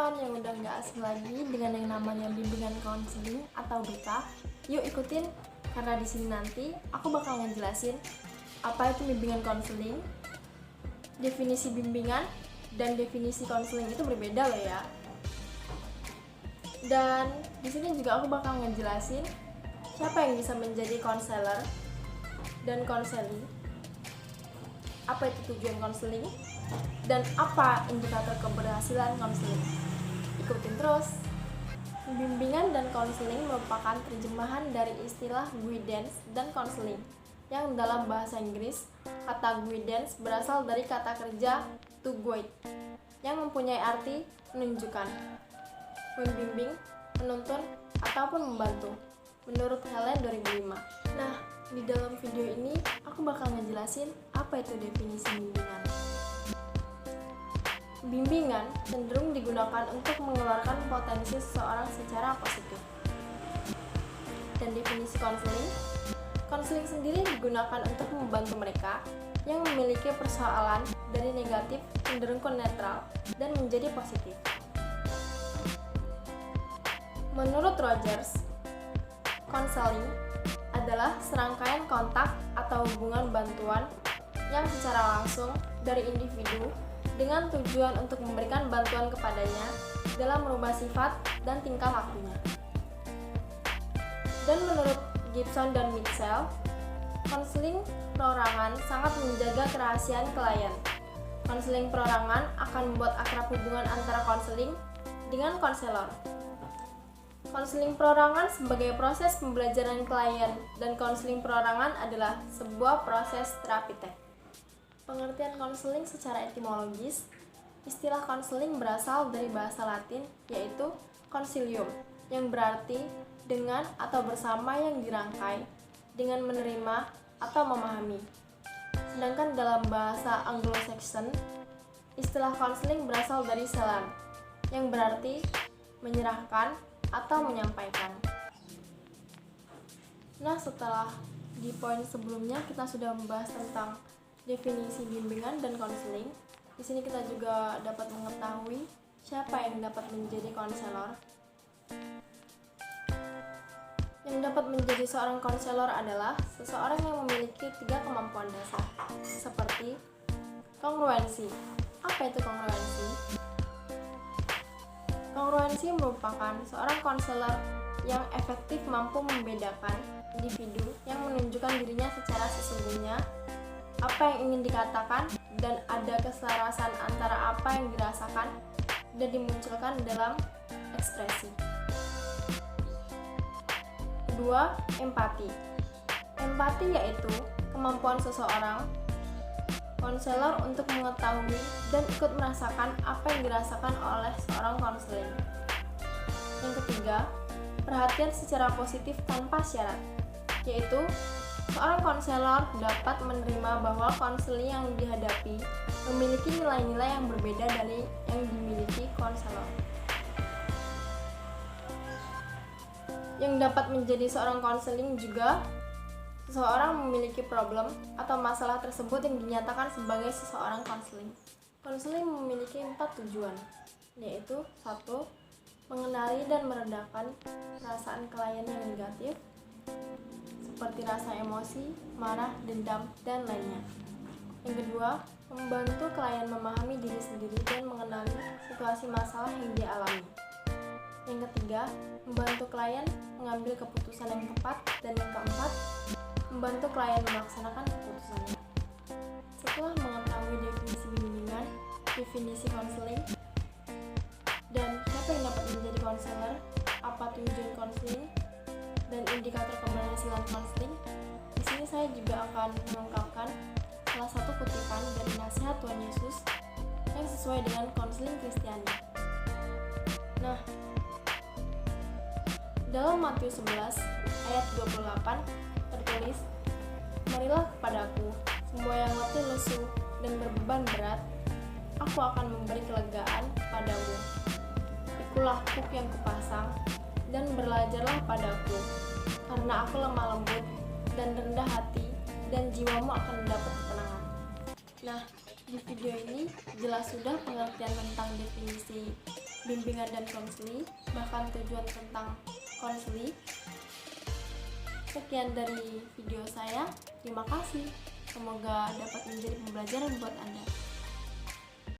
kawan-kawan yang udah nggak asing lagi dengan yang namanya bimbingan konseling atau BK, yuk ikutin karena di sini nanti aku bakal ngejelasin apa itu bimbingan konseling, definisi bimbingan dan definisi konseling itu berbeda loh ya. Dan di sini juga aku bakal ngejelasin siapa yang bisa menjadi konselor dan konseling, apa itu tujuan konseling, dan apa indikator keberhasilan konseling. Ikutin terus. Bimbingan dan konseling merupakan terjemahan dari istilah guidance dan konseling, yang dalam bahasa Inggris kata guidance berasal dari kata kerja to guide, yang mempunyai arti menunjukkan, membimbing, menuntun, ataupun membantu, menurut Helen 2005. Nah, di dalam video ini aku bakal ngejelasin apa itu definisi bimbingan. Bimbingan cenderung digunakan untuk mengeluarkan potensi seseorang secara positif. Dan definisi konseling, konseling sendiri digunakan untuk membantu mereka yang memiliki persoalan dari negatif cenderung ke netral dan menjadi positif. Menurut Rogers, konseling adalah serangkaian kontak atau hubungan bantuan yang secara langsung dari individu dengan tujuan untuk memberikan bantuan kepadanya dalam merubah sifat dan tingkah lakunya. Dan menurut Gibson dan Mitchell, konseling perorangan sangat menjaga kerahasiaan klien. Konseling perorangan akan membuat akrab hubungan antara konseling dengan konselor. Konseling perorangan sebagai proses pembelajaran klien dan konseling perorangan adalah sebuah proses terapeutik. Pengertian konseling secara etimologis, istilah konseling berasal dari bahasa Latin yaitu consilium, yang berarti dengan atau bersama yang dirangkai, dengan menerima atau memahami. Sedangkan dalam bahasa Anglo-Saxon, istilah konseling berasal dari selam, yang berarti menyerahkan atau menyampaikan. Nah, setelah di poin sebelumnya kita sudah membahas tentang definisi bimbingan dan konseling. Di sini kita juga dapat mengetahui siapa yang dapat menjadi konselor. Yang dapat menjadi seorang konselor adalah seseorang yang memiliki 3 kemampuan dasar, seperti kongruensi. Apa itu kongruensi? Kongruensi merupakan seorang konselor yang efektif mampu membedakan individu yang menunjukkan dirinya secara sesungguhnya, apa yang ingin dikatakan, dan ada keselarasan antara apa yang dirasakan dan dimunculkan dalam ekspresi. Kedua, empati. Empati yaitu kemampuan seseorang konselor untuk mengetahui dan ikut merasakan apa yang dirasakan oleh seorang konseling. Yang ketiga, perhatian secara positif tanpa syarat, yaitu seorang konselor dapat menerima bahwa konseling yang dihadapi memiliki nilai-nilai yang berbeda dari yang dimiliki konselor. Yang dapat menjadi seorang konseling juga seseorang memiliki problem atau masalah tersebut yang dinyatakan sebagai seseorang konseling. Konseling memiliki 4 tujuan, yaitu 1. Mengenali dan meredakan perasaan klien yang negatif, seperti rasa emosi, marah, dendam, dan lainnya. Yang kedua, membantu klien memahami diri sendiri dan mengenali situasi masalah yang dia alami. Yang ketiga, membantu klien mengambil keputusan yang tepat. Dan yang keempat, membantu klien melaksanakan keputusannya. Setelah mengetahui definisi bimbingan, definisi konseling, dan siapa yang dapat menjadi konselor, apa tujuan konseling, dan indikator keberhasilan konseling, di sini saya juga akan mengungkapkan salah satu kutipan dari nasihat Tuhan Yesus yang sesuai dengan konseling Kristiani. Nah, dalam Matius 11 ayat 28 tertulis, "Marilah kepadaku semua yang letih lesu dan berbeban berat, aku akan memberi kelegaan padamu. Pikulah kuk yang kupasang dan belajarlah padaku, karena aku lemah lembut dan rendah hati, dan jiwamu akan mendapat ketenangan." Nah, di video ini jelas sudah pengertian tentang definisi bimbingan dan konseling, bahkan tujuan tentang konseling. Sekian dari video saya. Terima kasih. Semoga dapat menjadi pembelajaran buat Anda.